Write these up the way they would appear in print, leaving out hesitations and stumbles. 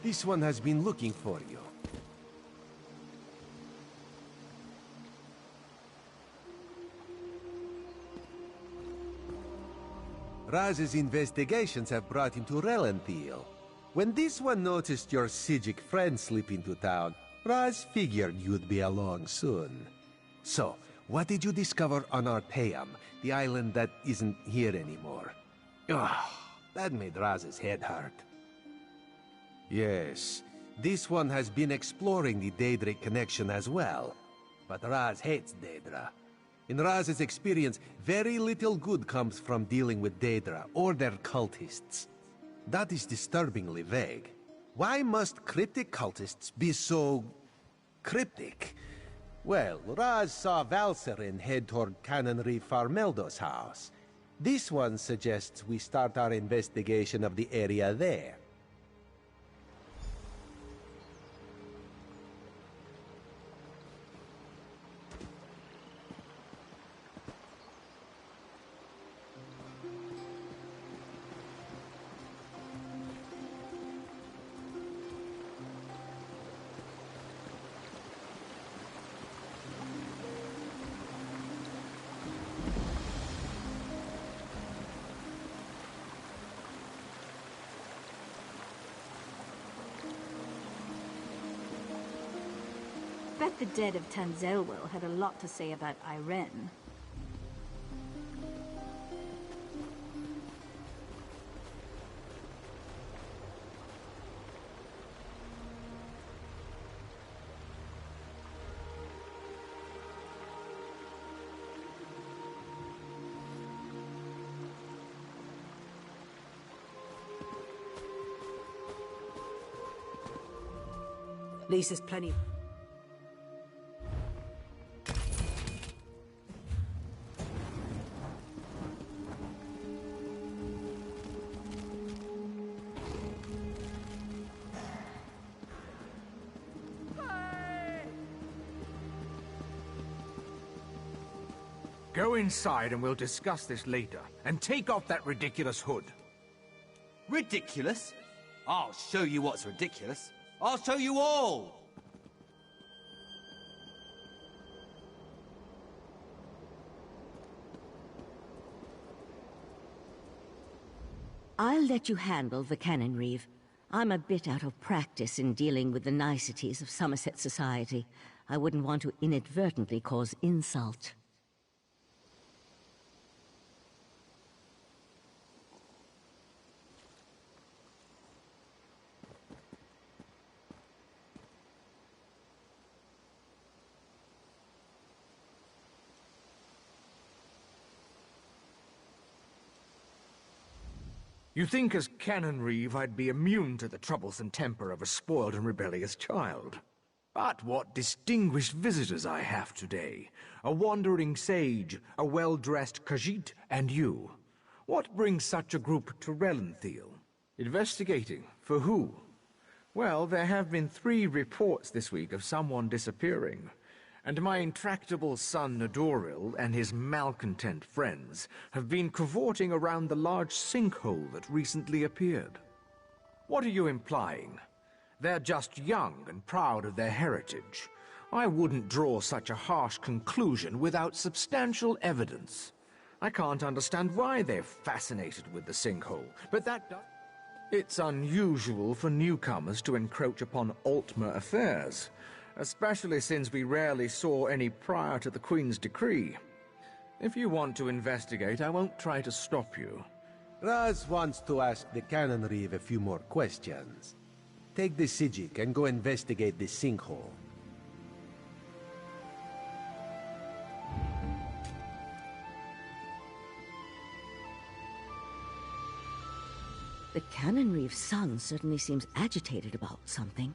This one has been looking for you. Raz's investigations have brought him to Relenthiel. When this one noticed your Sijic friend slip into town, Raz figured you'd be along soon. So, what did you discover on Arteum, the island that isn't here anymore? Ugh, that made Raz's head hurt. Yes, this one has been exploring the Daedric connection as well. But Raz hates Daedra. In Raz's experience, very little good comes from dealing with Daedra or their cultists. That is disturbingly vague. Why must cryptic cultists be so... cryptic? Well, Raz saw Valserin head toward Canonry Farmeldo's house. This one suggests we start our investigation of the area there. Bet the dead of Tanzelwell had a lot to say about Irene. Lisa's plenty. Go inside and we'll discuss this later. And take off that ridiculous hood. Ridiculous? I'll show you what's ridiculous. I'll show you all! I'll let you handle the Cannon Reeve. I'm a bit out of practice in dealing with the niceties of Somerset society. I wouldn't want to inadvertently cause insult. You think as Canon Reeve I'd be immune to the troublesome temper of a spoiled and rebellious child. But what distinguished visitors I have today. A wandering sage, a well-dressed Khajiit, and you. What brings such a group to Relenthiel? Investigating. For who? Well, there have been 3 reports this week of someone disappearing. And my intractable son Nadoril and his malcontent friends have been cavorting around the large sinkhole that recently appeared. What are you implying? They're just young and proud of their heritage. I wouldn't draw such a harsh conclusion without substantial evidence. I can't understand why they're fascinated with the sinkhole, but it's unusual for newcomers to encroach upon Altmer affairs. Especially since we rarely saw any prior to the Queen's decree. If you want to investigate, I won't try to stop you. Raz wants to ask the Cannon Reeve a few more questions. Take the Sijic and go investigate the sinkhole. The Cannon Reeve's son certainly seems agitated about something.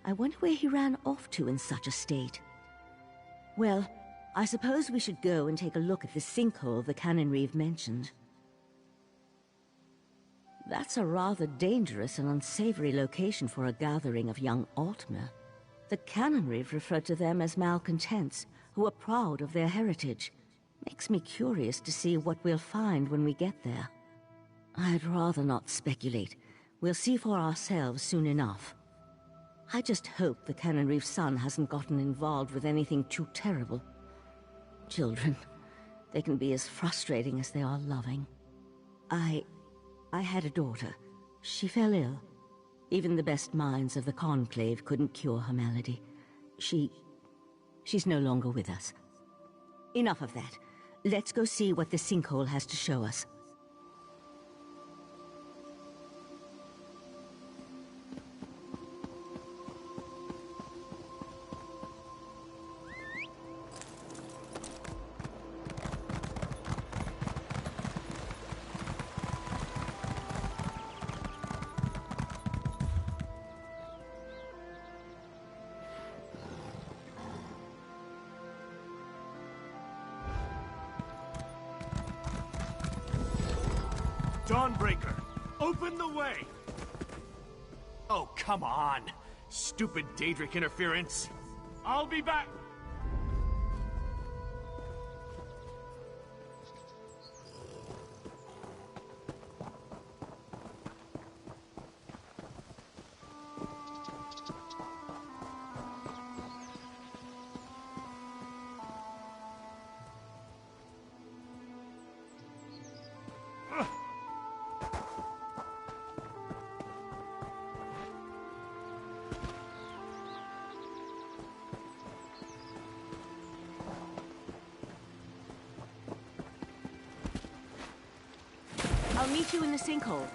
I wonder where he ran off to in such a state. Well, I suppose we should go and take a look at the sinkhole the Cannon Reeve mentioned. That's a rather dangerous and unsavory location for a gathering of young Altmer. The Cannon Reeve referred to them as malcontents, who are proud of their heritage. Makes me curious to see what we'll find when we get there. I'd rather not speculate. We'll see for ourselves soon enough. I just hope the Cannon Reef son hasn't gotten involved with anything too terrible. Children, they can be as frustrating as they are loving. I had a daughter. She fell ill. Even the best minds of the Conclave couldn't cure her malady. She's no longer with us. Enough of that. Let's go see what the sinkhole has to show us. Dawnbreaker, open the way! Oh, come on! Stupid Daedric interference! I'll be back! I'll meet you in the sinkhole.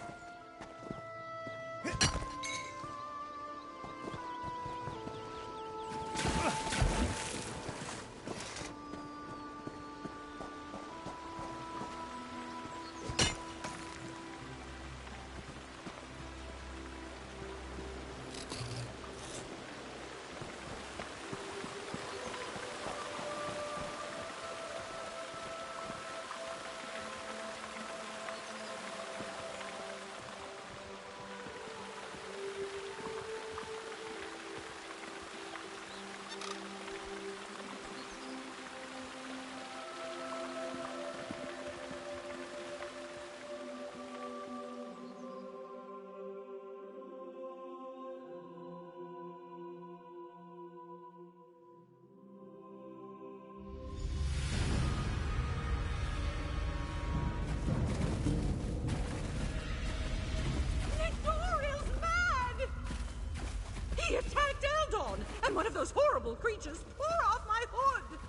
He attacked Eldon, and one of those horrible creatures tore off my hood!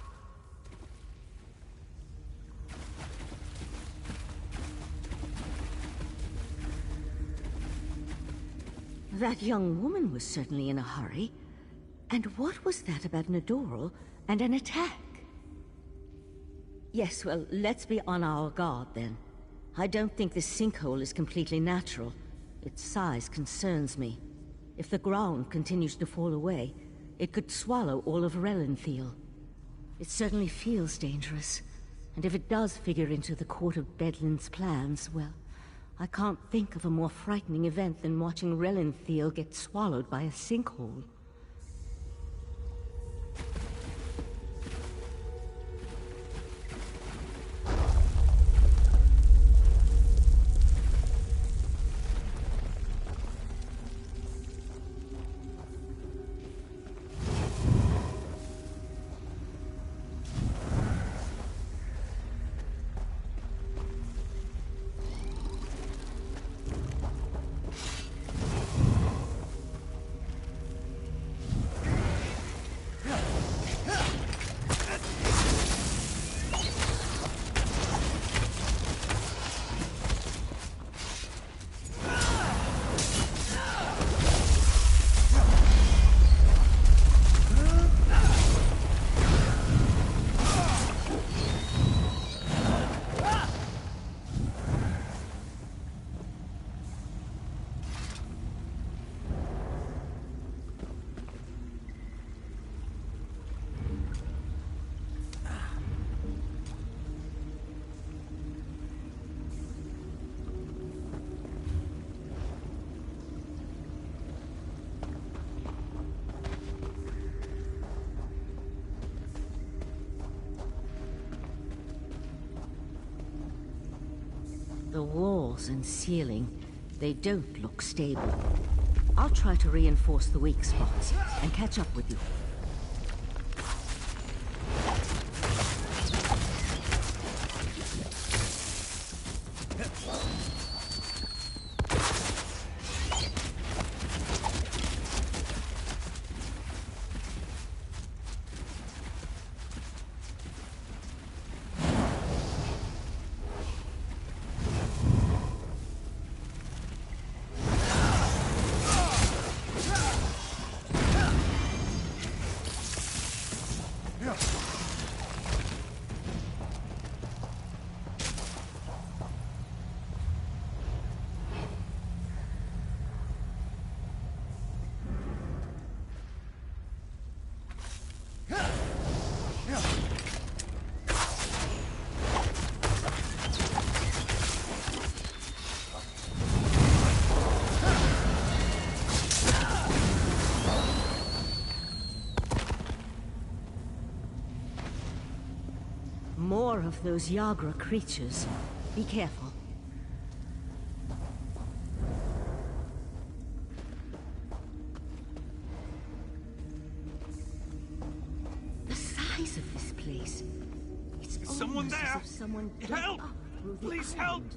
That young woman was certainly in a hurry. And what was that about Nadoral and an attack? Yes, well, let's be on our guard then. I don't think this sinkhole is completely natural. Its size concerns me. If the ground continues to fall away, it could swallow all of Relenthal. It certainly feels dangerous. And if it does figure into the Court of Bedlin's plans, well, I can't think of a more frightening event than watching Relenthal get swallowed by a sinkhole. The walls and ceiling, they don't look stable. I'll try to reinforce the weak spots and catch up with you. More of those Yagra creatures. Be careful. The size of this place. It's Someone almost there! as if someone dug Help! up through the Please help! island.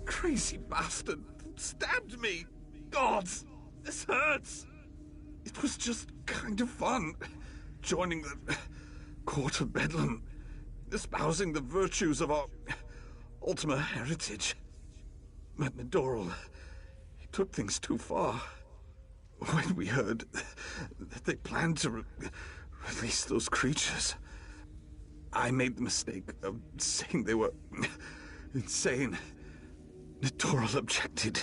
Crazy bastard stabbed me! Gods! This hurts! It was just kind of fun. Joining the court of Bedlam. Espousing the virtues of our Ultima heritage. But Nidoral, he took things too far. When we heard that they planned to release those creatures, I made the mistake of saying they were insane. Nidoral objected,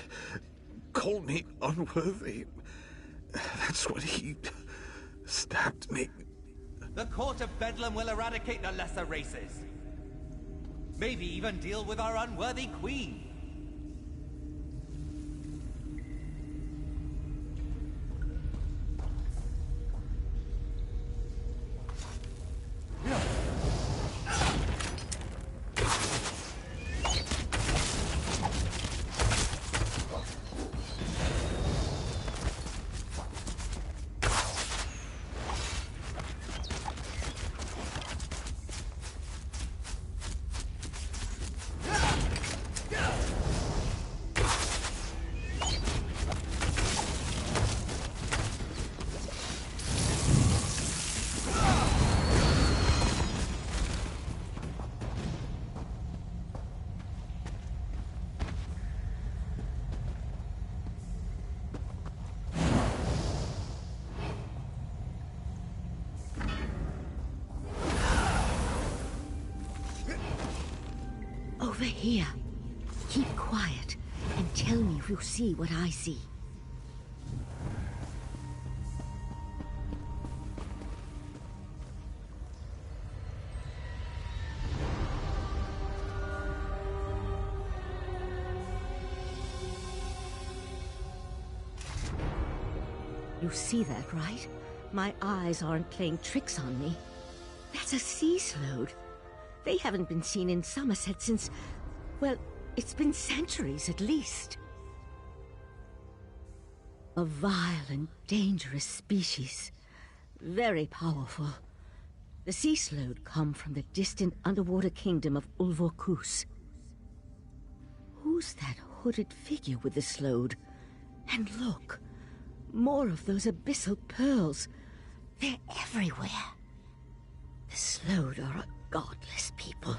called me unworthy. That's when he stabbed me. The Court of Bedlam will eradicate the lesser races. Maybe even deal with our unworthy queen. Over here. Keep quiet and tell me if you see what I see. You see that, right? My eyes aren't playing tricks on me. That's a sea slode. They haven't been seen in Somerset since... well, it's been centuries at least. A vile and dangerous species. Very powerful. The sea slode come from the distant underwater kingdom of Ulvorkus. Who's that hooded figure with the slode? And look, more of those abyssal pearls. They're everywhere. The slode are a godless people.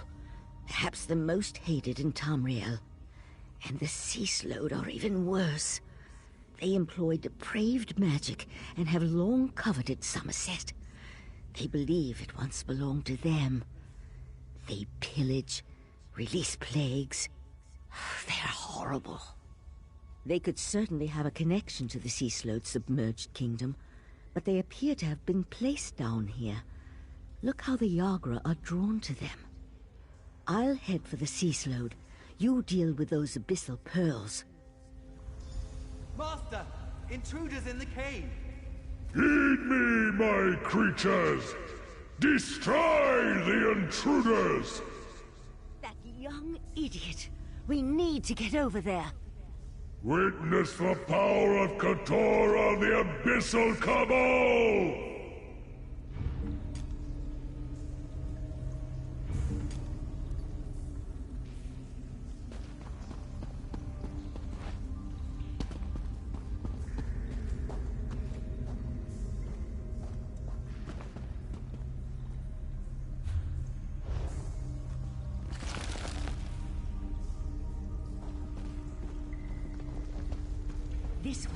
Perhaps the most hated in Tamriel. And the sea slode are even worse. They employ depraved magic and have long coveted Somerset. They believe it once belonged to them. They pillage, release plagues. They're horrible. They could certainly have a connection to the sea slode's submerged kingdom, but they appear to have been placed down here. Look how the Yagra are drawn to them. I'll head for the sea slode. You deal with those abyssal pearls. Master! Intruders in the cave! Heed me, my creatures! Destroy the intruders! That young idiot! We need to get over there. Witness the power of Katora, the Abyssal Cabal! This way.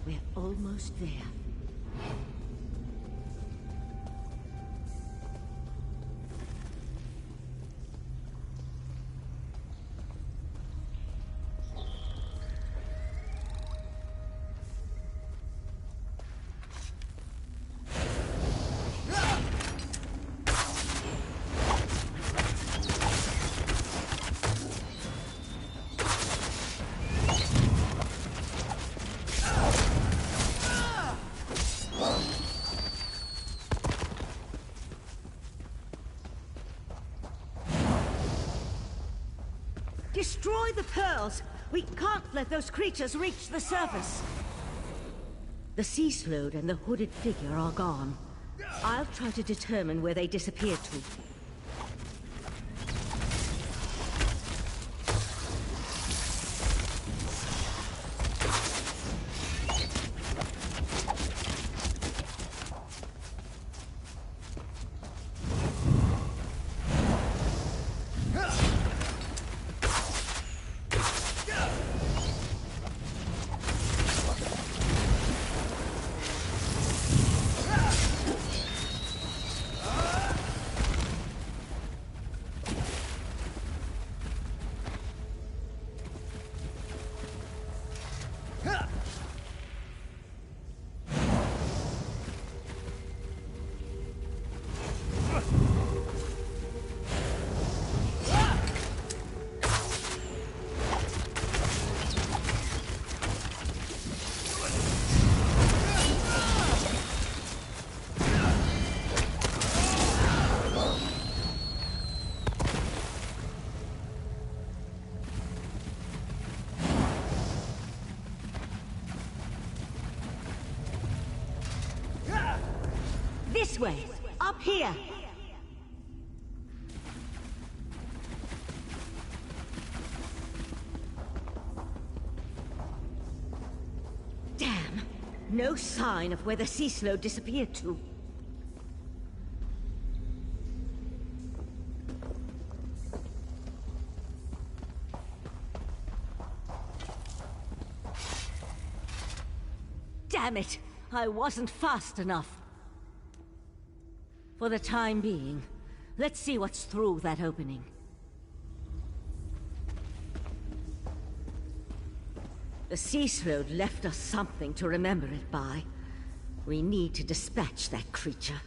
We're almost there. Destroy the pearls! We can't let those creatures reach the surface! The sea slode and the hooded figure are gone. I'll try to determine where they disappeared to. This way! Up here! Damn! No sign of where the sea slode disappeared to. Damn it! I wasn't fast enough. For the time being, let's see what's through that opening. The sea slode left us something to remember it by. We need to dispatch that creature.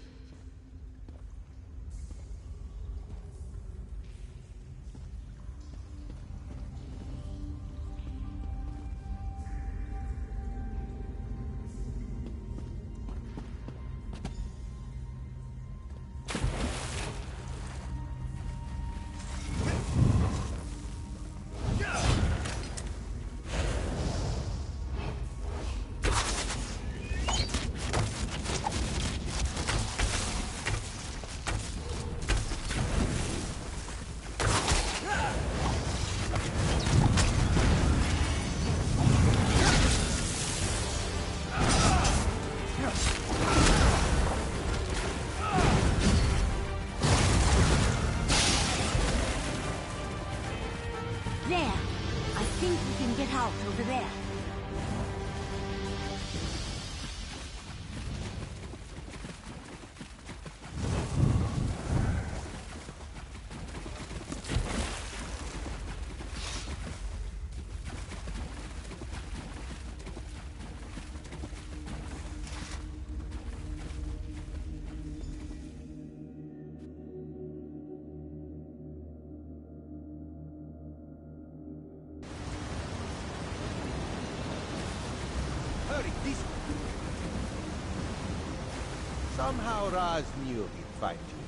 Over there. Somehow Raz knew he'd find you.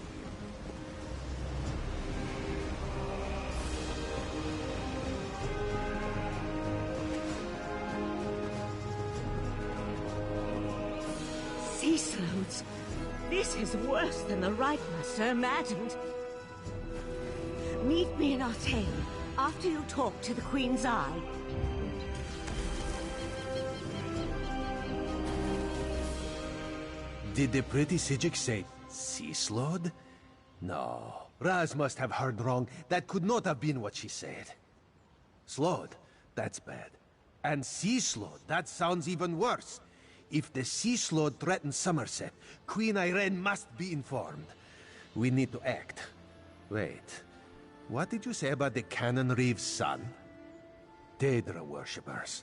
Caseloads. This is worse than the Right Master imagined. Meet me in Artane after you talk to the Queen's Eye. Did the pretty Sijik say Seaslode? No. Raz must have heard wrong. That could not have been what she said. Slode? That's bad. And Seaslode? That sounds even worse. If the Seaslode threatens Somerset, Queen Irene must be informed. We need to act. Wait. What did you say about the Cannon Reeve's son? Daedra worshippers.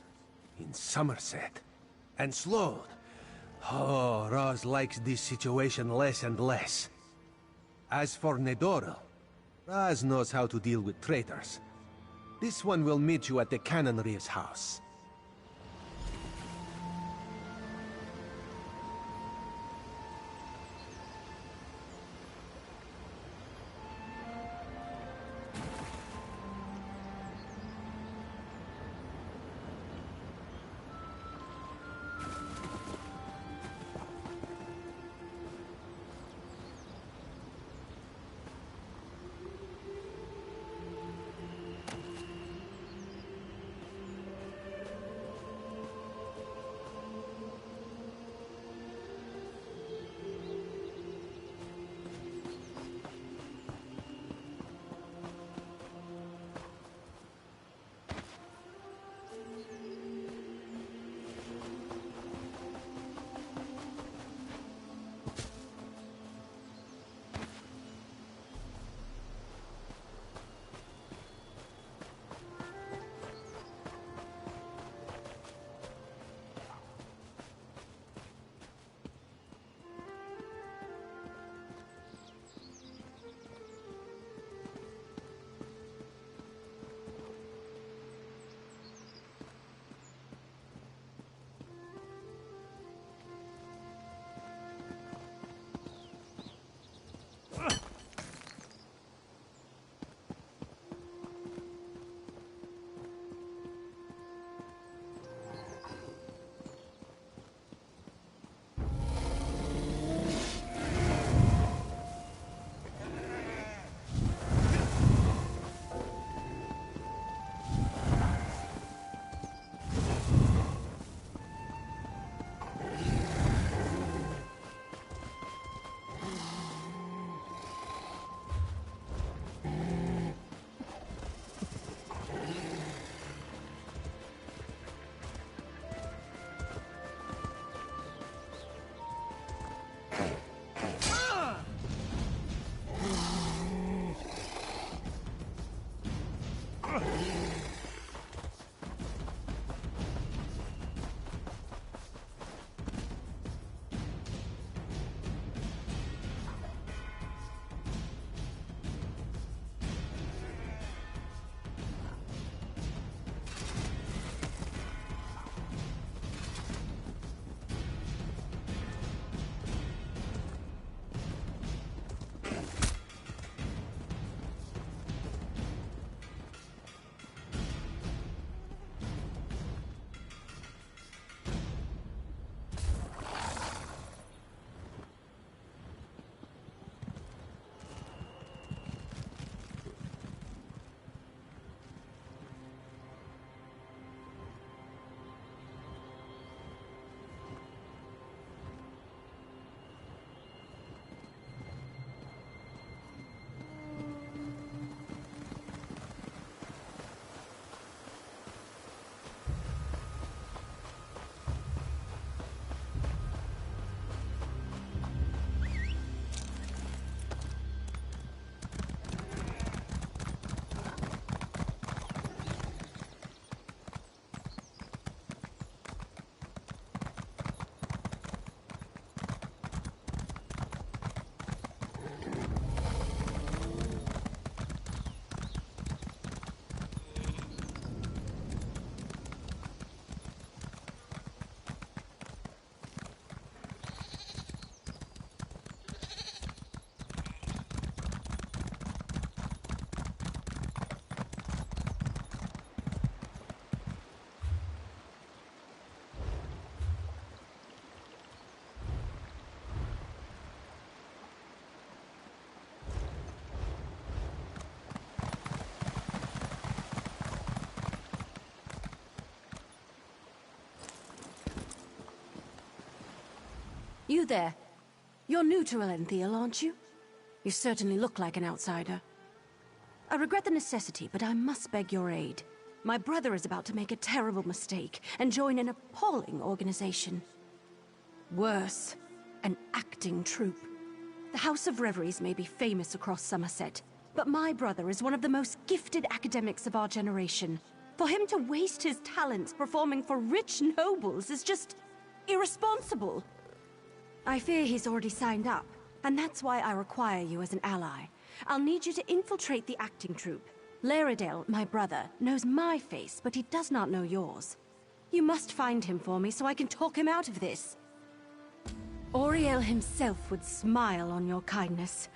In Somerset. And Slode. Oh, Raz likes this situation less and less. As for Nedoril, Raz knows how to deal with traitors. This one will meet you at the Cannon Reeve's house. You there. You're new to Elenthiel, aren't you? You certainly look like an outsider. I regret the necessity, but I must beg your aid. My brother is about to make a terrible mistake and join an appalling organization. Worse, an acting troupe. The House of Reveries may be famous across Somerset, but my brother is one of the most gifted academics of our generation. For him to waste his talents performing for rich nobles is just irresponsible. I fear he's already signed up, and that's why I require you as an ally. I'll need you to infiltrate the acting troupe. Laredale, my brother, knows my face, but he does not know yours. You must find him for me so I can talk him out of this. Auriel himself would smile on your kindness.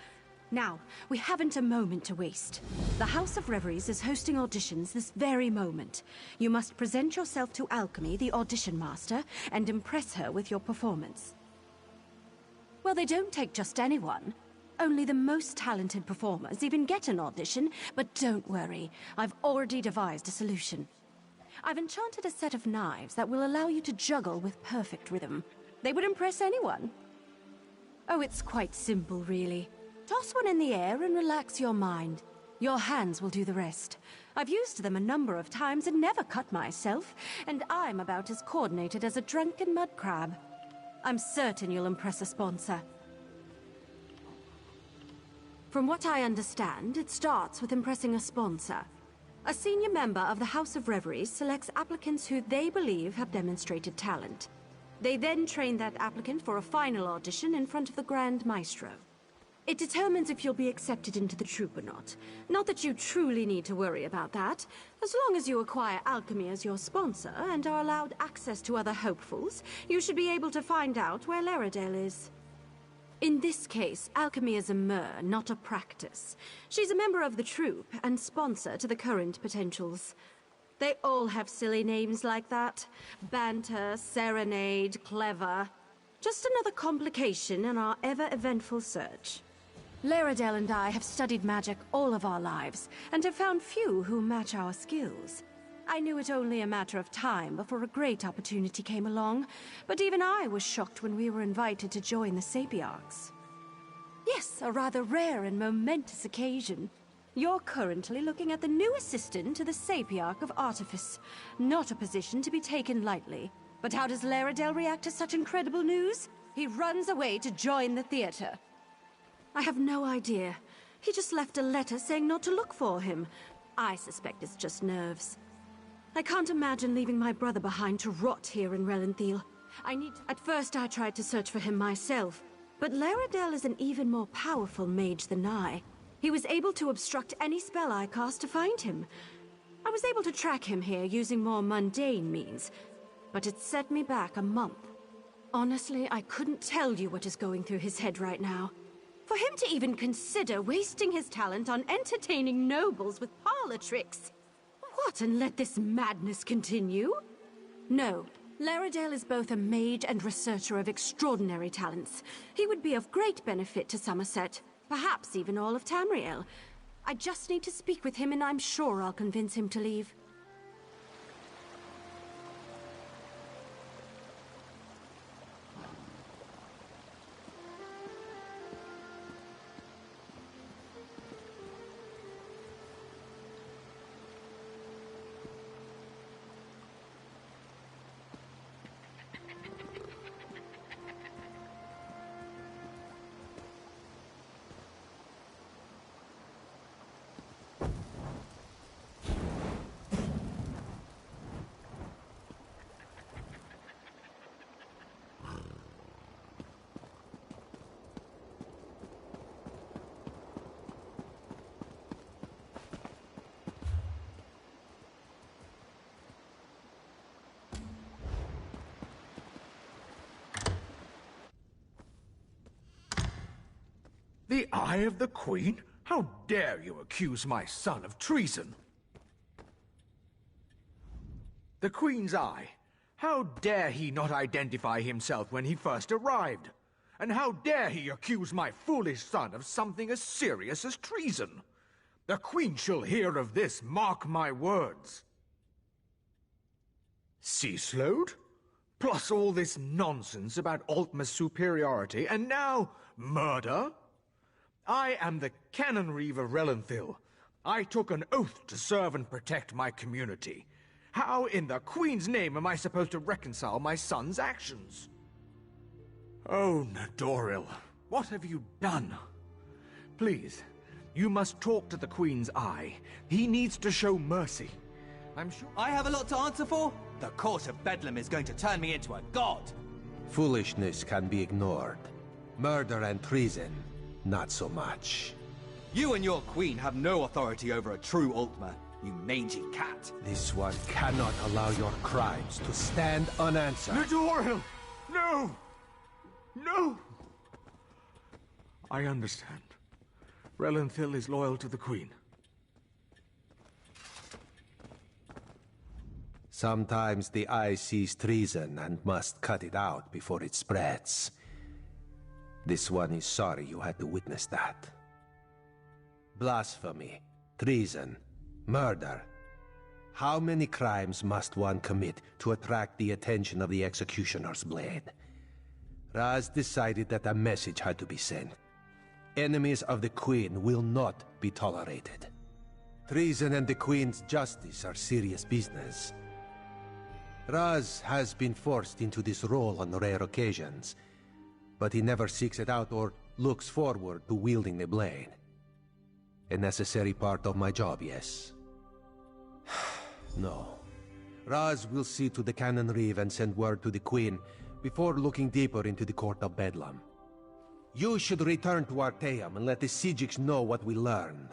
Now, we haven't a moment to waste. The House of Reveries is hosting auditions this very moment. You must present yourself to Alchemy, the audition master, and impress her with your performance. Well, they don't take just anyone. Only the most talented performers even get an audition, but don't worry, I've already devised a solution. I've enchanted a set of knives that will allow you to juggle with perfect rhythm. They would impress anyone. Oh, it's quite simple, really. Toss one in the air and relax your mind. Your hands will do the rest. I've used them a number of times and never cut myself, and I'm about as coordinated as a drunken mud crab. I'm certain you'll impress a sponsor. From what I understand, it starts with impressing a sponsor. A senior member of the House of Reveries selects applicants who they believe have demonstrated talent. They then train that applicant for a final audition in front of the Grand Maestro. It determines if you'll be accepted into the troupe or not. Not that you truly need to worry about that. As long as you acquire Alchemy as your sponsor and are allowed access to other hopefuls, you should be able to find out where Laredale is. In this case, Alchemy is a mer, not a practice. She's a member of the troupe and sponsor to the current potentials. They all have silly names like that. Banter, serenade, clever. Just another complication in our ever-eventful search. Laredale and I have studied magic all of our lives, and have found few who match our skills. I knew it only a matter of time before a great opportunity came along, but even I was shocked when we were invited to join the Sapiarchs. Yes, a rather rare and momentous occasion. You're currently looking at the new assistant to the Sapiarch of Artifice. Not a position to be taken lightly. But how does Laredale react to such incredible news? He runs away to join the theater. I have no idea. He just left a letter saying not to look for him. I suspect it's just nerves. I can't imagine leaving my brother behind to rot here in Relenthiel. At first I tried to search for him myself, but Laredale is an even more powerful mage than I. He was able to obstruct any spell I cast to find him. I was able to track him here using more mundane means, but it set me back a month. Honestly, I couldn't tell you what is going through his head right now. For him to even consider wasting his talent on entertaining nobles with parlor tricks. What, and let this madness continue? No, Laredale is both a mage and researcher of extraordinary talents. He would be of great benefit to Somerset, perhaps even all of Tamriel. I just need to speak with him and I'm sure I'll convince him to leave. The Eye of the Queen? How dare you accuse my son of treason? The Queen's Eye. How dare he not identify himself when he first arrived? And how dare he accuse my foolish son of something as serious as treason? The Queen shall hear of this, mark my words. Ceaselode? Plus all this nonsense about Altma's superiority, and now murder? I am the Canon Reeve of Relenthil. I took an oath to serve and protect my community. How in the Queen's name am I supposed to reconcile my son's actions? Oh, Nadoril, what have you done? Please, you must talk to the Queen's eye. He needs to show mercy. I'm sure... I have a lot to answer for? The Court of Bedlam is going to turn me into a god! Foolishness can be ignored. Murder and treason, not so much. You and your queen have no authority over a true Altma, you mangy cat. This one cannot allow your crimes to stand unanswered. Nadoril! No! No! I understand. Relenthil is loyal to the Queen. Sometimes the eye sees treason and must cut it out before it spreads. This one is sorry you had to witness that. Blasphemy, treason, murder. How many crimes must one commit to attract the attention of the executioner's blade? Raz decided that a message had to be sent. Enemies of the Queen will not be tolerated. Treason and the Queen's justice are serious business. Raz has been forced into this role on rare occasions, but he never seeks it out or looks forward to wielding the blade. A necessary part of my job, yes. No. Raz will see to the Canon Reeve and send word to the Queen before looking deeper into the Court of Bedlam. You should return to Arteum and let the Siegiks know what we learned.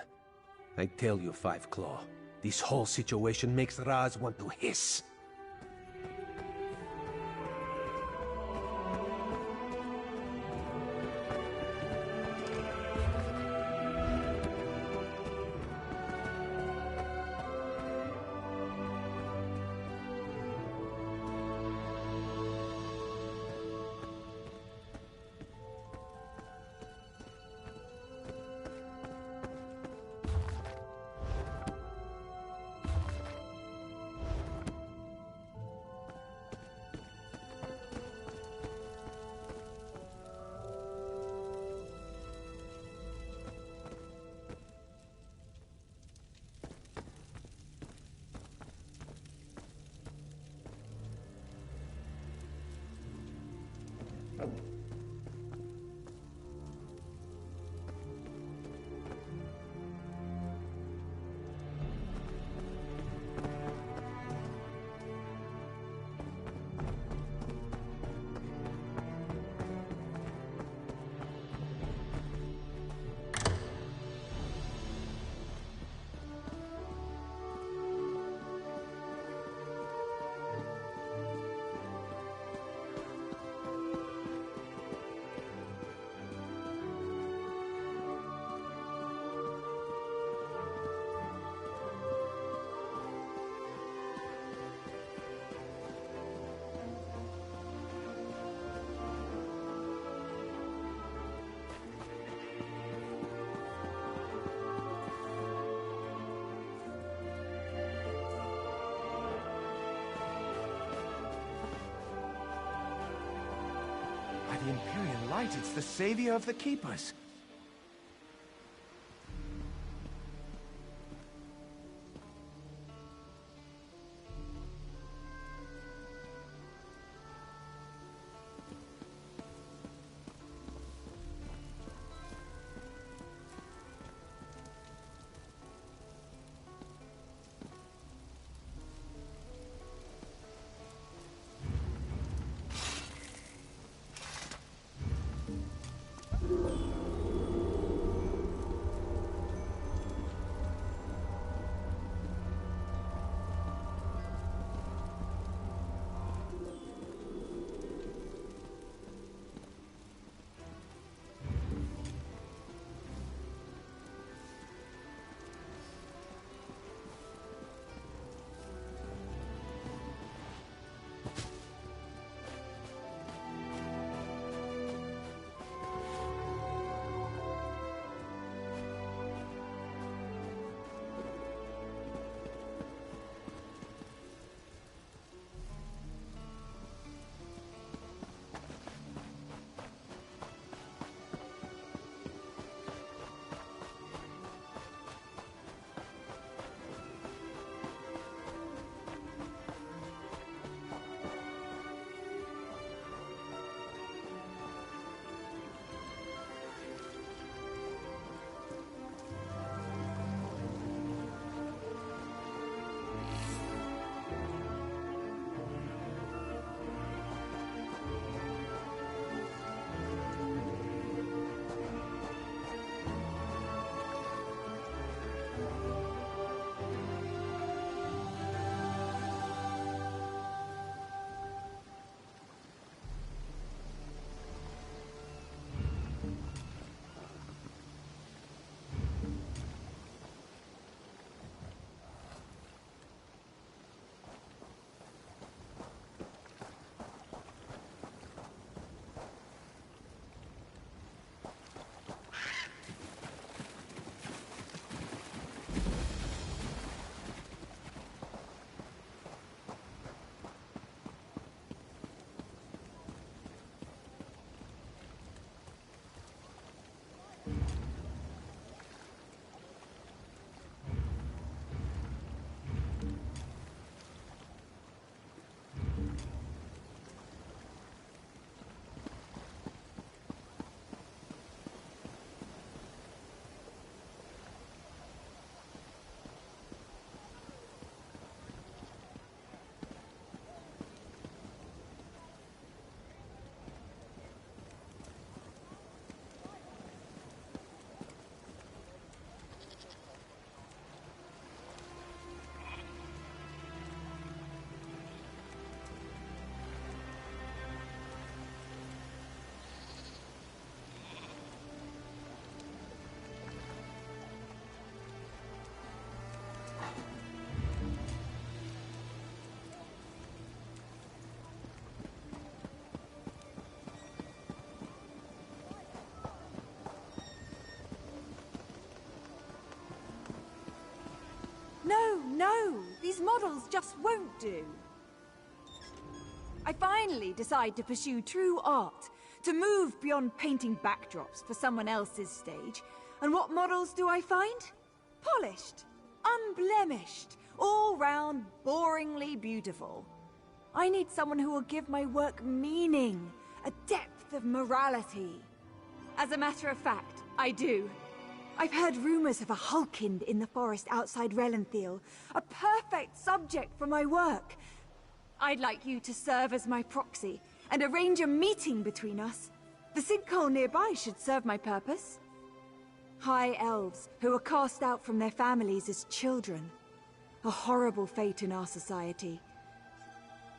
I tell you, Five Claw, this whole situation makes Raz want to hiss. The Imperial Light, it's the savior of the Keepers. no! These models just won't do. I finally decide to pursue true art, to move beyond painting backdrops for someone else's stage. And what models do I find? Polished, unblemished, all round boringly beautiful. I need someone who will give my work meaning, a depth of morality. As a matter of fact, I do. I've heard rumors of a Hulkind in the forest outside Relenthiel, a perfect subject for my work. I'd like you to serve as my proxy and arrange a meeting between us. The sinkhole nearby should serve my purpose. High elves who were cast out from their families as children. A horrible fate in our society.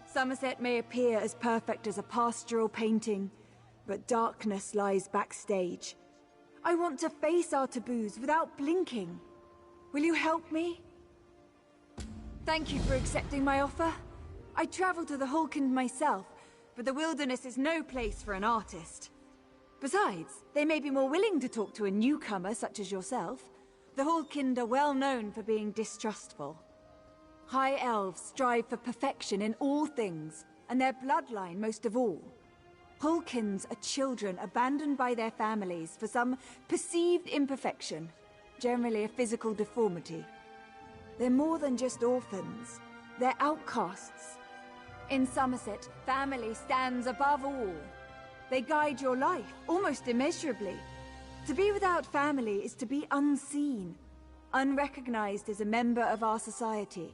Somerset may appear as perfect as a pastoral painting, but darkness lies backstage. I want to face our taboos without blinking. Will you help me? Thank you for accepting my offer. I traveled to the Hulkind myself, but the wilderness is no place for an artist. Besides, they may be more willing to talk to a newcomer such as yourself. The Hulkind are well known for being distrustful. High elves strive for perfection in all things, and their bloodline most of all. Hulkins are children abandoned by their families for some perceived imperfection, generally a physical deformity. They're more than just orphans. They're outcasts. In Somerset, family stands above all. They guide your life, almost immeasurably. To be without family is to be unseen, unrecognized as a member of our society.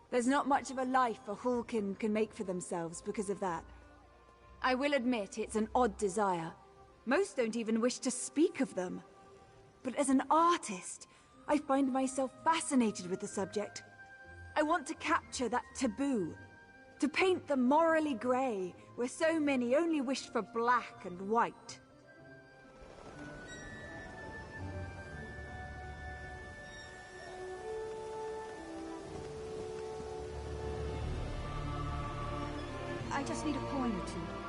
There's not much of a life a Hulkin can make for themselves because of that. I will admit it's an odd desire. Most don't even wish to speak of them. But as an artist, I find myself fascinated with the subject. I want to capture that taboo, to paint the morally grey, where so many only wish for black and white. I just need a coin or two.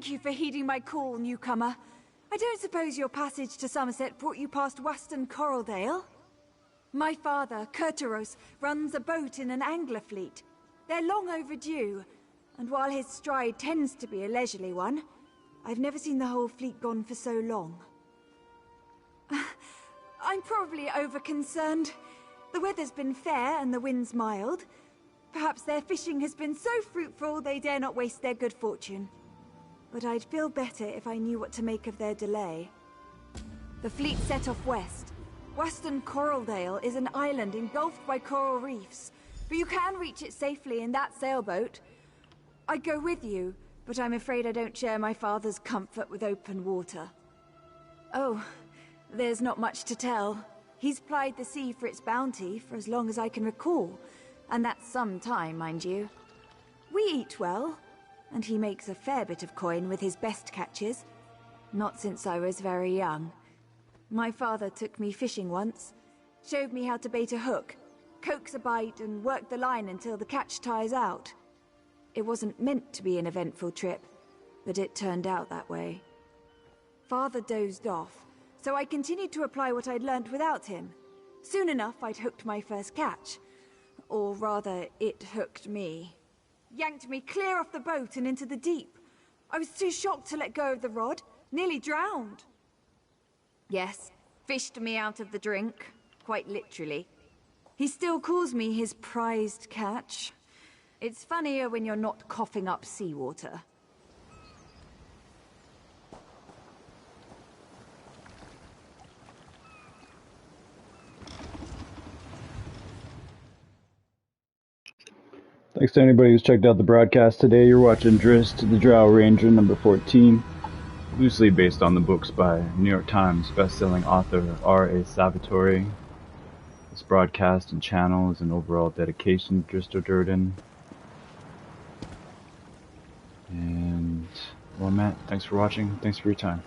Thank you for heeding my call, newcomer. I don't suppose your passage to Somerset brought you past Waston Coraldale? My father, Curteros, runs a boat in an angler fleet. They're long overdue, and while his stride tends to be a leisurely one, I've never seen the whole fleet gone for so long. I'm probably over-concerned. The weather's been fair and the wind's mild. Perhaps their fishing has been so fruitful they dare not waste their good fortune. But I'd feel better if I knew what to make of their delay. The fleet set off west. Waston Coraldale is an island engulfed by coral reefs, but you can reach it safely in that sailboat. I'd go with you, but I'm afraid I don't share my father's comfort with open water. Oh, there's not much to tell. He's plied the sea for its bounty for as long as I can recall, and that's some time, mind you. We eat well, and he makes a fair bit of coin with his best catches. Not since I was very young. My father took me fishing once, showed me how to bait a hook, coax a bite, and work the line until the catch tires out. It wasn't meant to be an eventful trip, but it turned out that way. Father dozed off, so I continued to apply what I'd learnt without him. Soon enough, I'd hooked my first catch. Or rather, it hooked me. Yanked me clear off the boat and into the deep. I was too shocked to let go of the rod, nearly drowned. Yes, fished me out of the drink, quite literally. He still calls me his prized catch. It's funnier when you're not coughing up seawater. Thanks to anybody who's checked out the broadcast today. You're watching Drizzt, the Drow Ranger, number 14, loosely based on the books by New York Times bestselling author R.A. Salvatore. This broadcast and channel is an overall dedication to Drizzt Do'Urden. And, well, Matt, thanks for watching. Thanks for your time.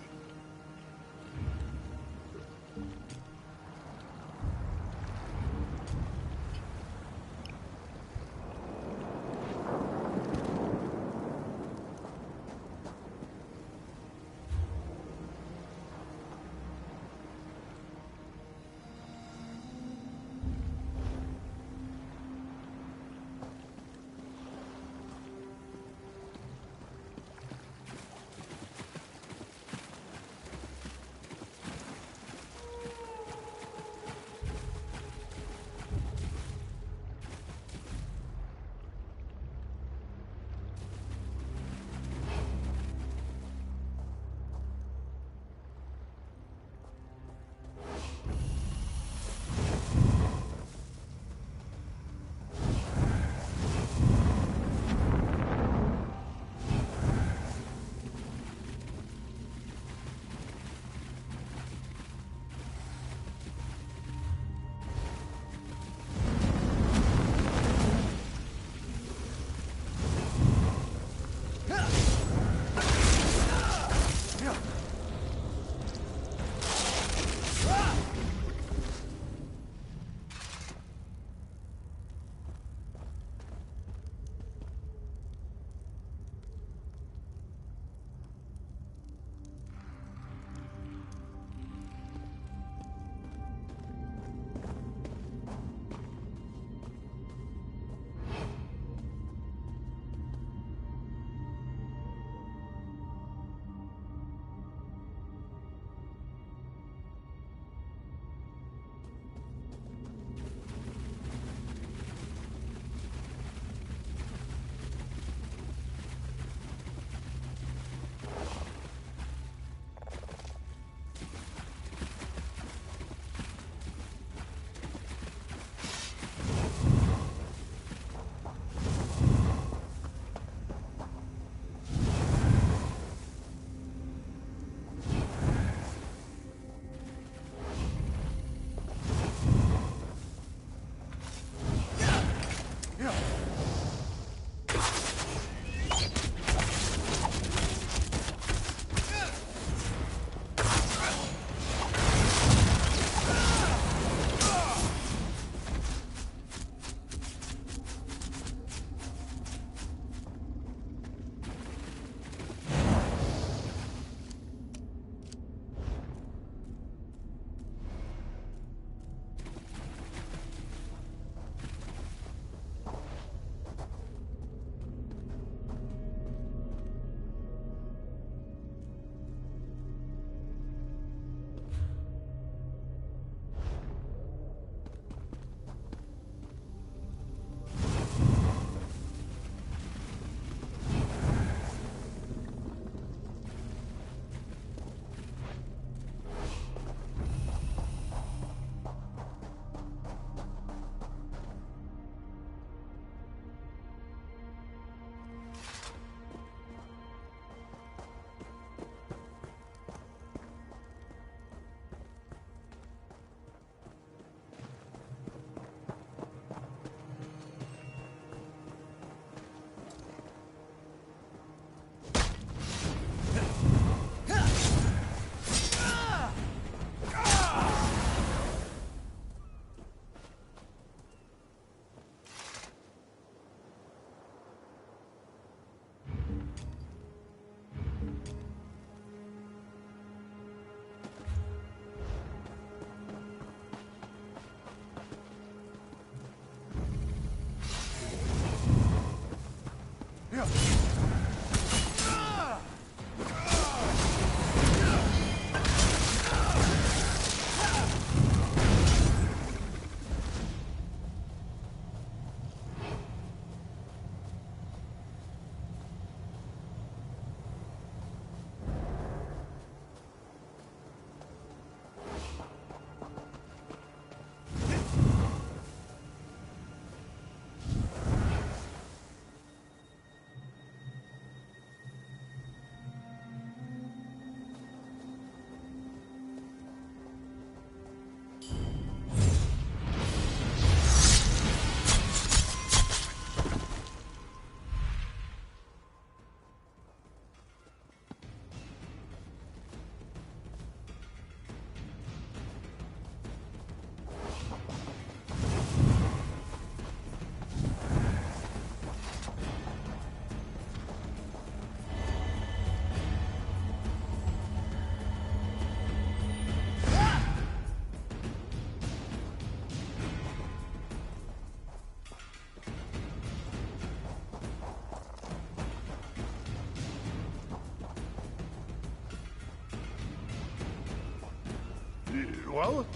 Well,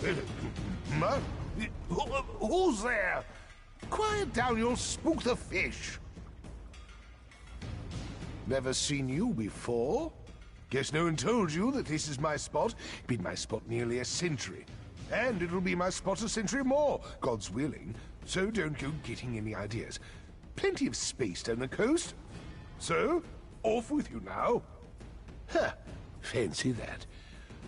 who's there? Quiet down, you'll spook the fish. Never seen you before? Guess no one told you that this is my spot. Been my spot nearly a century. And it'll be my spot a century more, God's willing. So don't go getting any ideas. Plenty of space down the coast. So, off with you now. Huh, fancy that.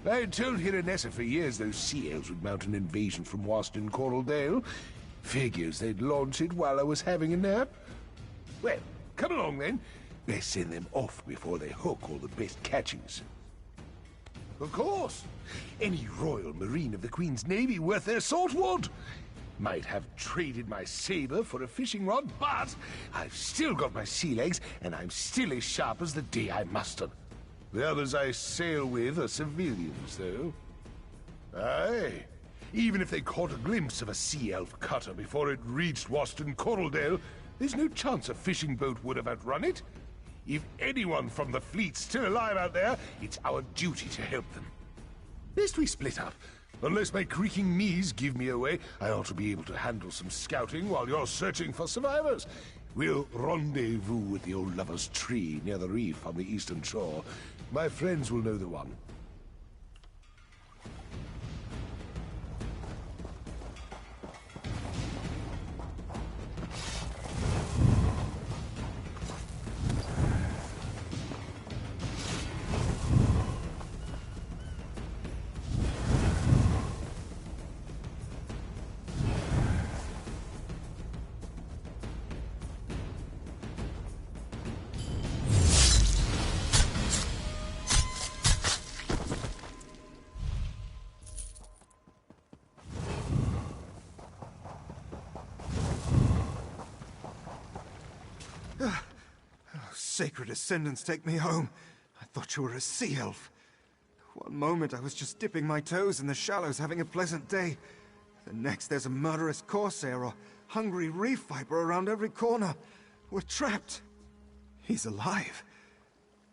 I told Hiranessa for years those sea elves would mount an invasion from Waston Coral Dale. Figures they'd launch it while I was having a nap. Well, come along then. Let's send them off before they hook all the best catchings. Of course. Any Royal Marine of the Queen's Navy worth their salt would. Might have traded my saber for a fishing rod, but I've still got my sea legs, and I'm still as sharp as the day I mustered. The others I sail with are civilians, though. Aye. Even if they caught a glimpse of a sea elf cutter before it reached Waston Coraldale, there's no chance a fishing boat would have outrun it. If anyone from the fleet's still alive out there, it's our duty to help them. Best we split up. Unless my creaking knees give me away, I ought to be able to handle some scouting while you're searching for survivors. We'll rendezvous with the old lover's tree near the reef on the eastern shore. My friends will know the one. Sacred Ascendants, take me home. I thought you were a sea elf. One moment I was just dipping my toes in the shallows having a pleasant day. The next there's a murderous corsair or hungry reef viper around every corner. We're trapped. He's alive.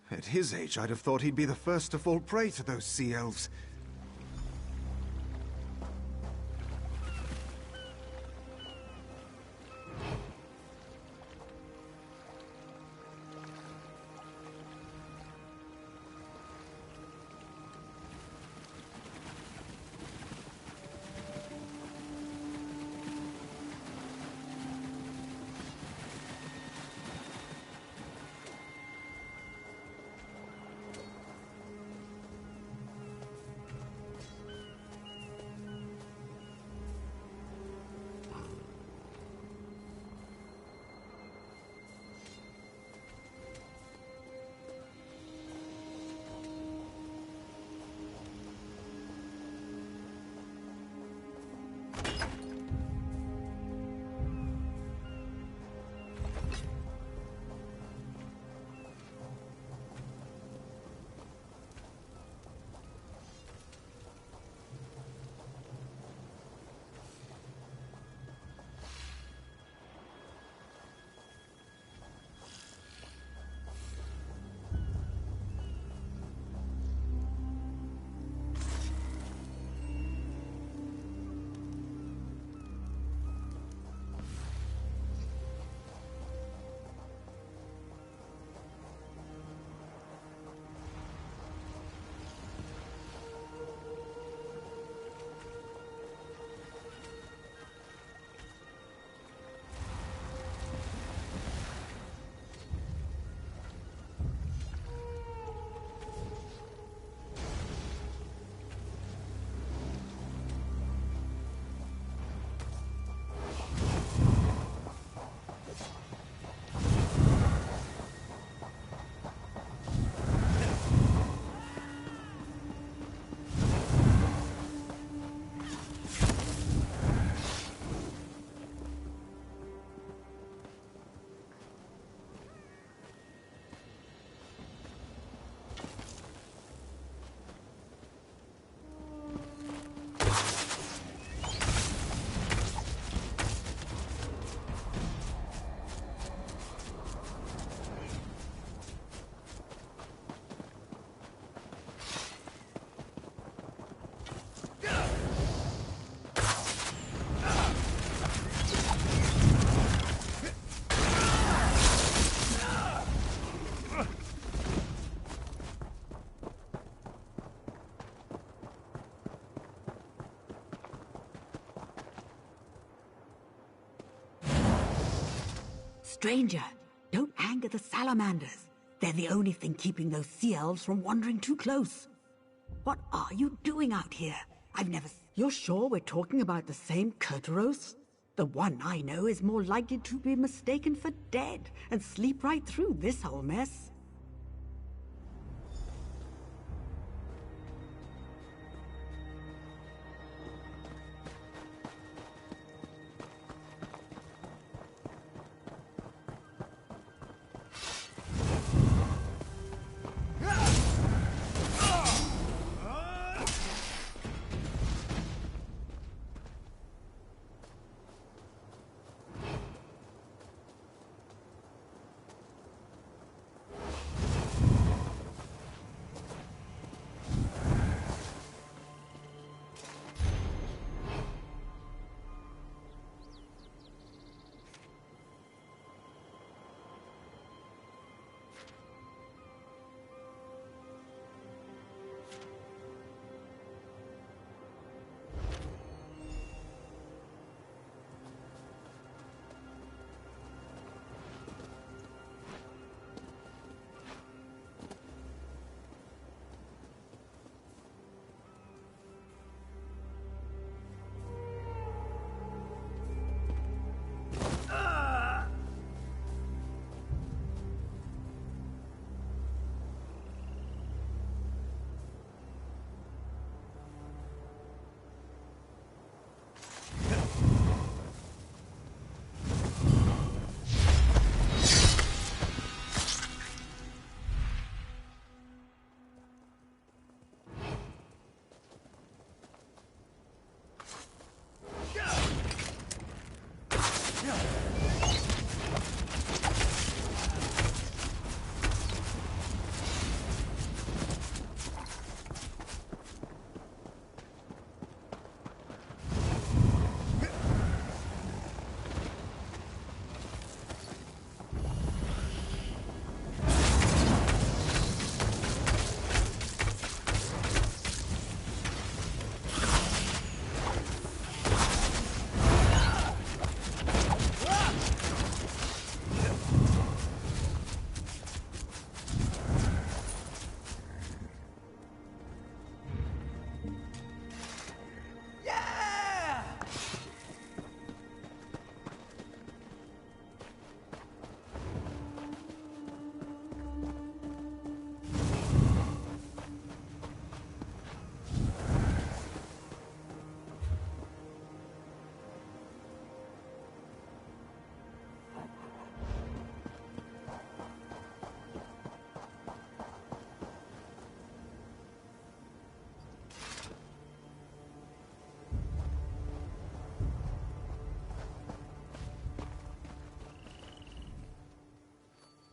At his age, I'd have thought he'd be the first to fall prey to those sea elves. Stranger, don't anger the salamanders. They're the only thing keeping those sea elves from wandering too close. What are you doing out here? I've never... You're sure we're talking about the same Kurtaros? The one I know is more likely to be mistaken for dead and sleep right through this whole mess.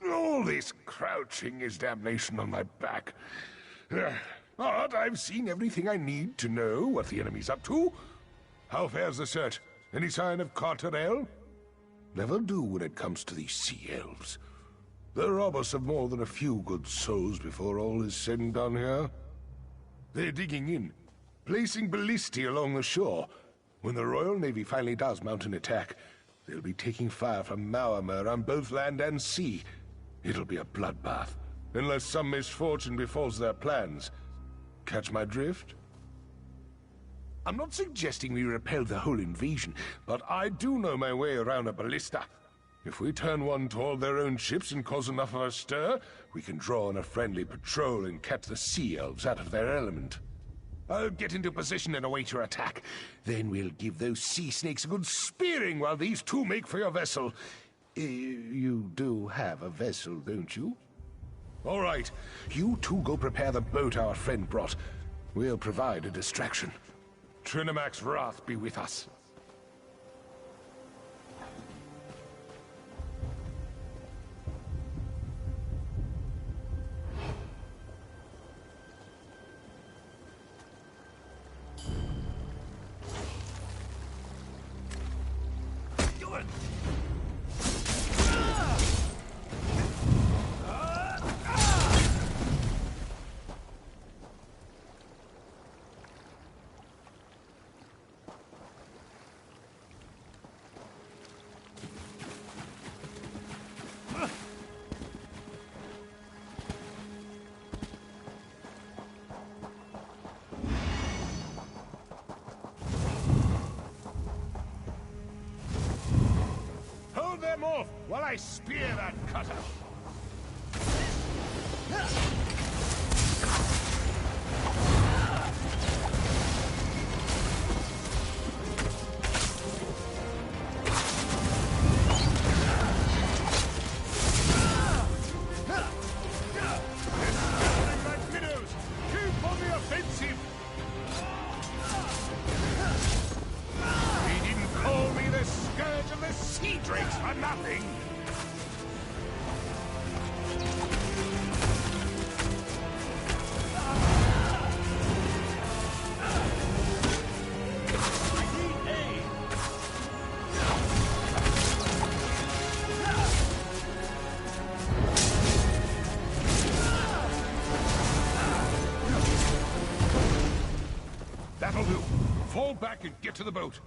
All this crouching is damnation on my back. But I've seen everything I need to know what the enemy's up to. How fares the search? Any sign of Carterel? Never do when it comes to these sea elves. They'll rob us of more than a few good souls before all is said and done here. They're digging in, placing ballistae along the shore. When the Royal Navy finally does mount an attack, they'll be taking fire from Maormer on both land and sea. It'll be a bloodbath, unless some misfortune befalls their plans. Catch my drift? I'm not suggesting we repel the whole invasion, but I do know my way around a ballista. If we turn one toward their own ships and cause enough of a stir, we can draw on a friendly patrol and catch the sea elves out of their element. I'll get into position and await your attack. Then we'll give those sea snakes a good spearing while these two make for your vessel. You do have a vessel, don't you? All right. You two go prepare the boat our friend brought. We'll provide a distraction. Trinamac's wrath be with us. I spear that cutter! That'll do. Fall back and get to the boat.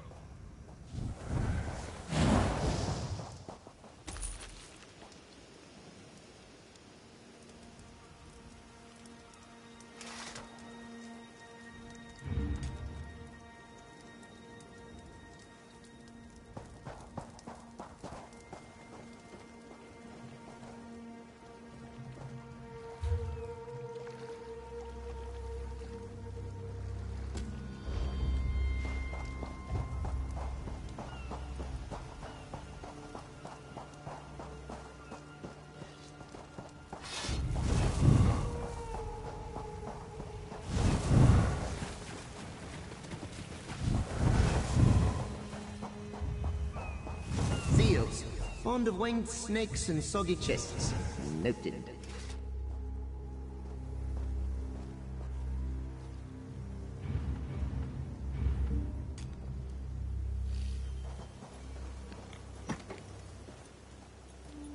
Fond of winged snakes and soggy chests. Noted.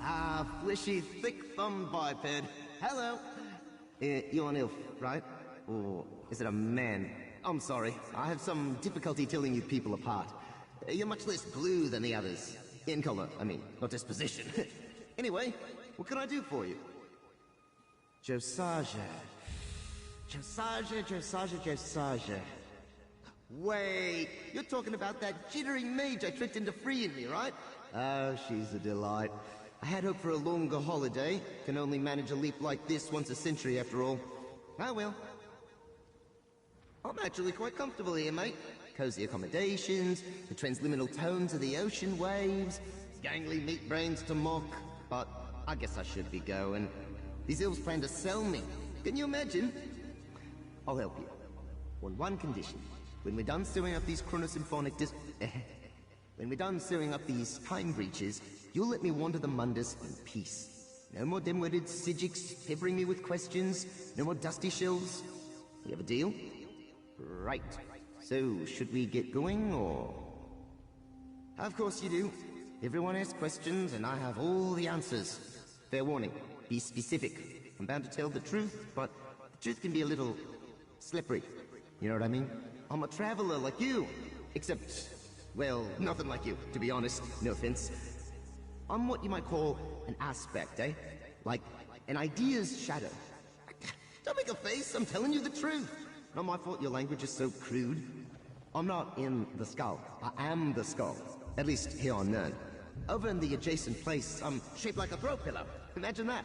Ah, fleshy, thick-thumbed biped. Hello. You're an elf, right? Or is it a man? I'm sorry. I have some difficulty telling you people apart. You're much less blue than the others. In color, I mean, not disposition. Anyway, what can I do for you? Josiah. Wait, you're talking about that jittering mage I tricked into freeing me, right? Oh, she's a delight. I had hoped for a longer holiday. Can only manage a leap like this once a century, after all. Ah, well. I'm actually quite comfortable here, mate. Cozy accommodations, the transliminal tones of the ocean waves, gangly meat brains to mock, but I guess I should be going. These elves plan to sell me. Can you imagine? I'll help you. On one condition. When we're done sewing up these chronosymphonic when we're done sewing up these time breaches, you'll let me wander the Mundus in peace. No more dim-witted Sijiks peppering me with questions, no more dusty shells. You have a deal? Right. So, should we get going, or...? Of course you do. Everyone asks questions, and I have all the answers. Fair warning, be specific. I'm bound to tell the truth, but the truth can be a little... slippery. You know what I mean? I'm a traveler like you. Except, well, nothing like you, to be honest. No offense. I'm what you might call an aspect, eh? Like, an idea's shadow. Don't make a face, I'm telling you the truth. Not my fault your language is so crude. I'm not in the skull. I am the skull. At least here on Nern. Over in the adjacent place, I'm shaped like a throw pillar. Imagine that.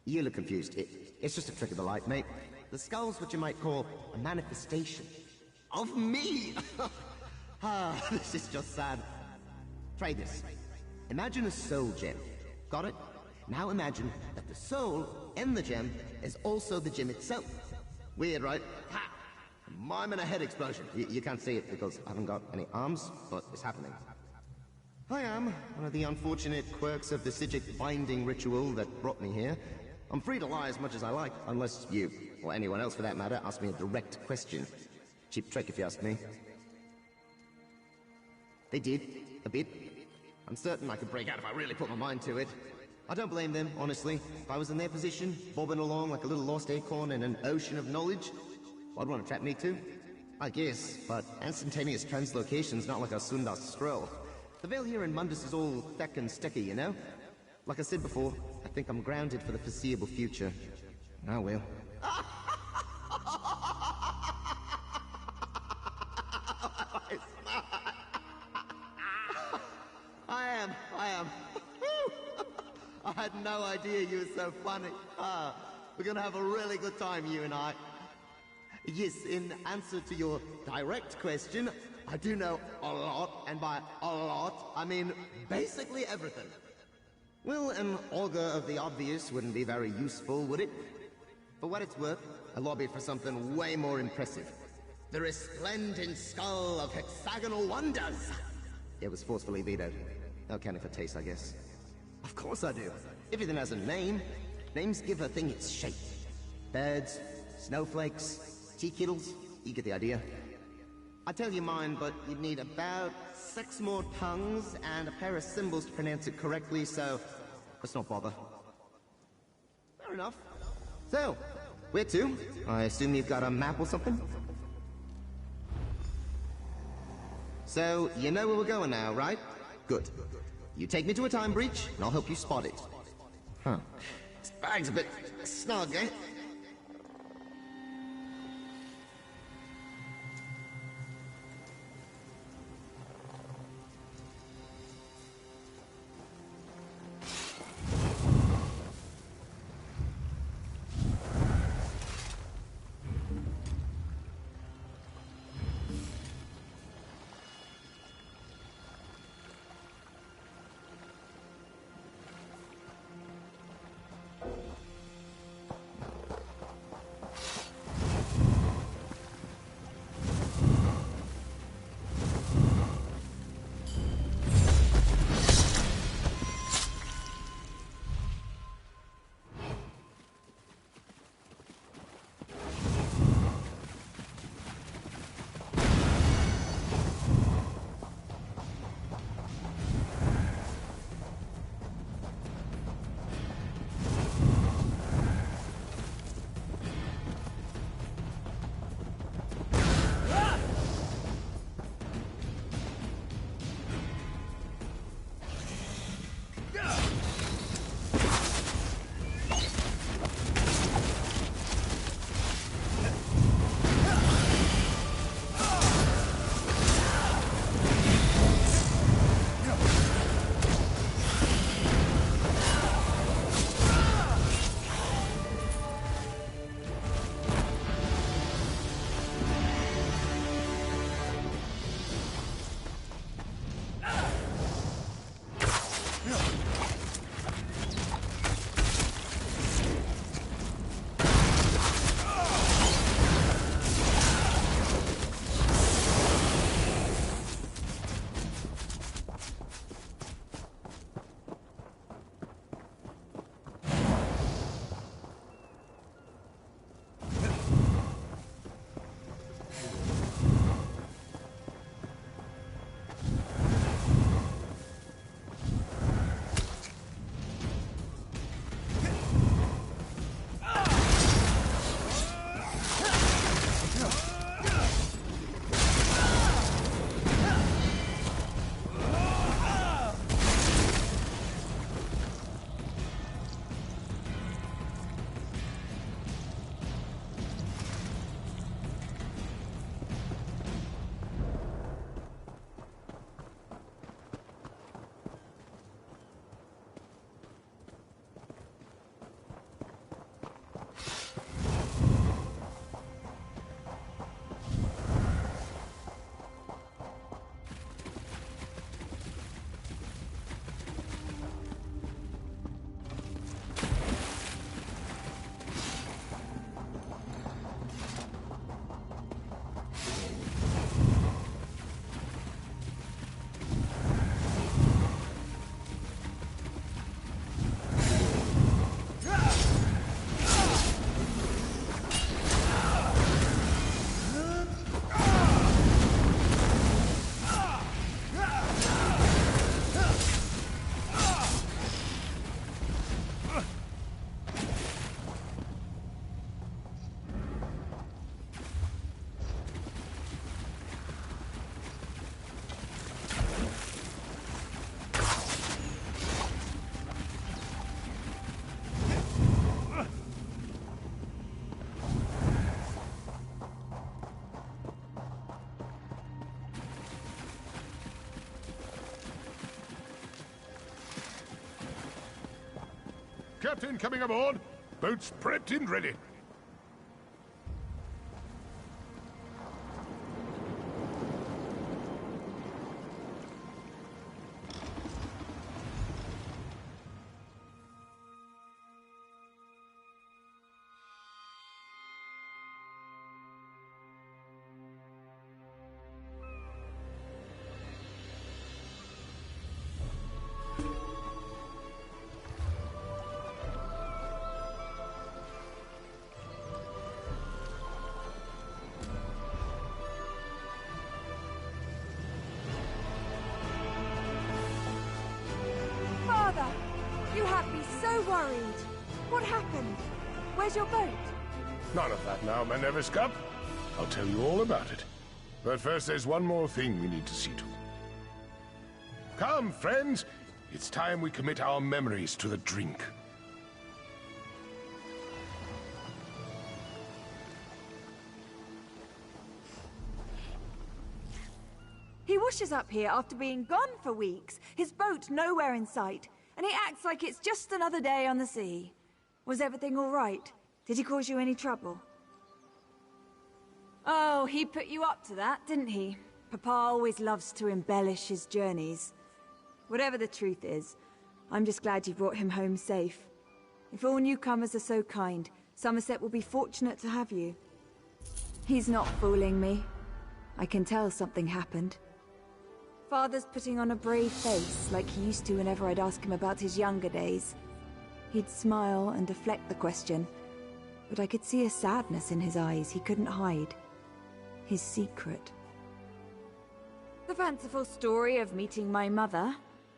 You look confused. It's just a trick of the light, mate. The skull's what you might call a manifestation. Of me! Ah, this is just sad. Try this. Imagine a soul gem. Got it? Now imagine that the soul and the gem is also the gem itself. Weird, right? Ha! Mime and a head explosion. You can't see it because I haven't got any arms, but it's happening. I am one of the unfortunate quirks of the Sijic binding ritual that brought me here. I'm free to lie as much as I like, unless you, or anyone else for that matter, ask me a direct question. Cheap trick if you ask me. They did, a bit. I'm certain I could break out if I really put my mind to it. I don't blame them, honestly. If I was in their position, bobbing along like a little lost acorn in an ocean of knowledge, I'd want to trap me too. I guess, but instantaneous translocation's not like a Sundar stroll. The veil here in Mundus is all thick and sticky, you know? Like I said before, I think I'm grounded for the foreseeable future. Oh well. I am. no idea you were so funny. We're gonna have a really good time, you and I. Yes, in answer to your direct question, I do know a lot, and by a lot, I mean basically everything. Well, an augur of the obvious wouldn't be very useful, would it? For what it's worth, I lobbied for something way more impressive. The resplendent skull of hexagonal wonders! It was forcefully vetoed. No counting for taste, I guess. Of course I do. Everything has a name. Names give a thing its shape. Birds, snowflakes, tea kettles, you get the idea. I'd tell you mine, but you'd need about 6 more tongues and a pair of symbols to pronounce it correctly, so let's not bother. Fair enough. So, where to? I assume you've got a map or something? So, you know where we're going now, right? Good. You take me to a time breach, and I'll help you spot it. Huh. This bag's a bit snug, eh? captain coming aboard. Boats prepped and ready. Father, you have me so worried. What happened? Where's your boat? None of that now, my Nevis Cup. I'll tell you all about it. But first, there's one more thing we need to see to. Come, friends. It's time we commit our memories to the drink. He washes up here after being gone for weeks. His boat nowhere in sight. And he acts like it's just another day on the sea. Was everything all right? Did he cause you any trouble? Oh, he put you up to that, didn't he? Papa always loves to embellish his journeys. Whatever the truth is, I'm just glad you brought him home safe. If all newcomers are so kind, Somerset will be fortunate to have you. He's not fooling me. I can tell something happened. Father's putting on a brave face, like he used to whenever I'd ask him about his younger days. He'd smile and deflect the question, but I could see a sadness in his eyes he couldn't hide. His secret. The fanciful story of meeting my mother,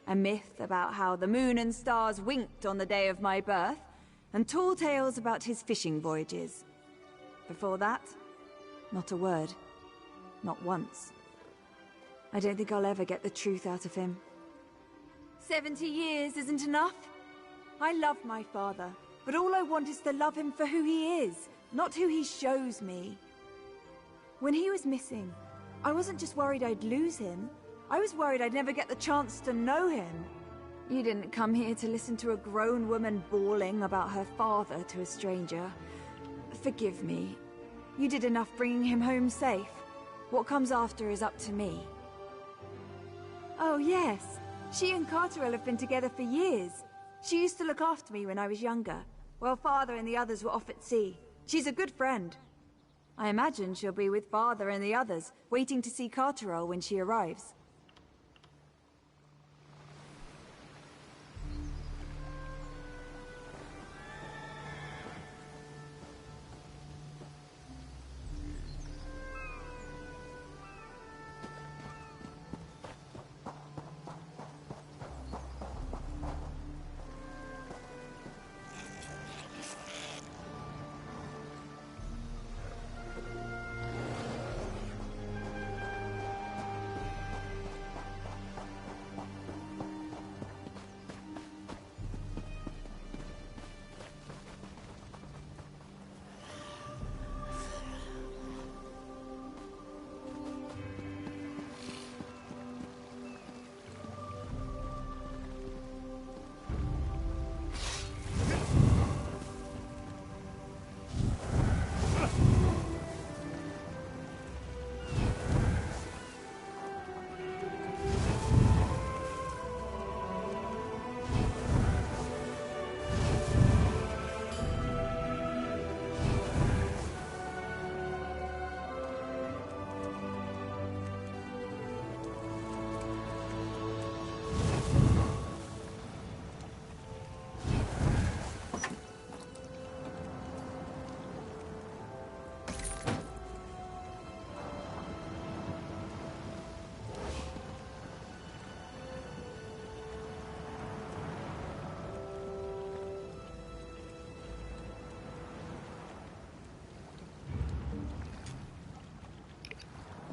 a myth about how the moon and stars winked on the day of my birth, and tall tales about his fishing voyages. Before that, not a word. Not once. I don't think I'll ever get the truth out of him. 70 years isn't enough. I love my father, but all I want is to love him for who he is, not who he shows me. When he was missing, I wasn't just worried I'd lose him. I was worried I'd never get the chance to know him. You didn't come here to listen to a grown woman bawling about her father to a stranger. Forgive me. You did enough bringing him home safe. What comes after is up to me. Oh, yes. She and Carterell have been together for years. She used to look after me when I was younger, while Father and the others were off at sea. She's a good friend. I imagine she'll be with Father and the others, waiting to see Carterell when she arrives.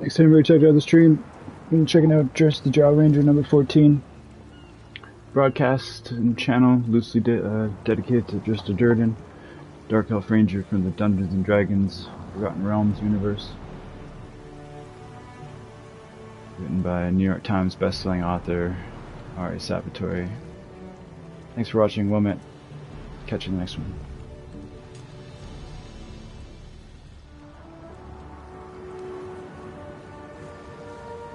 Next time we checked out the stream, we've been checking out Drizzt the Drow Ranger number 14. Broadcast and channel loosely dedicated to Drizzt Do'Urden, Dark Elf Ranger from the Dungeons and Dragons Forgotten Realms universe. Written by New York Times bestselling author R.A. Salvatore. Thanks for watching. Well met. Catch you in the next one.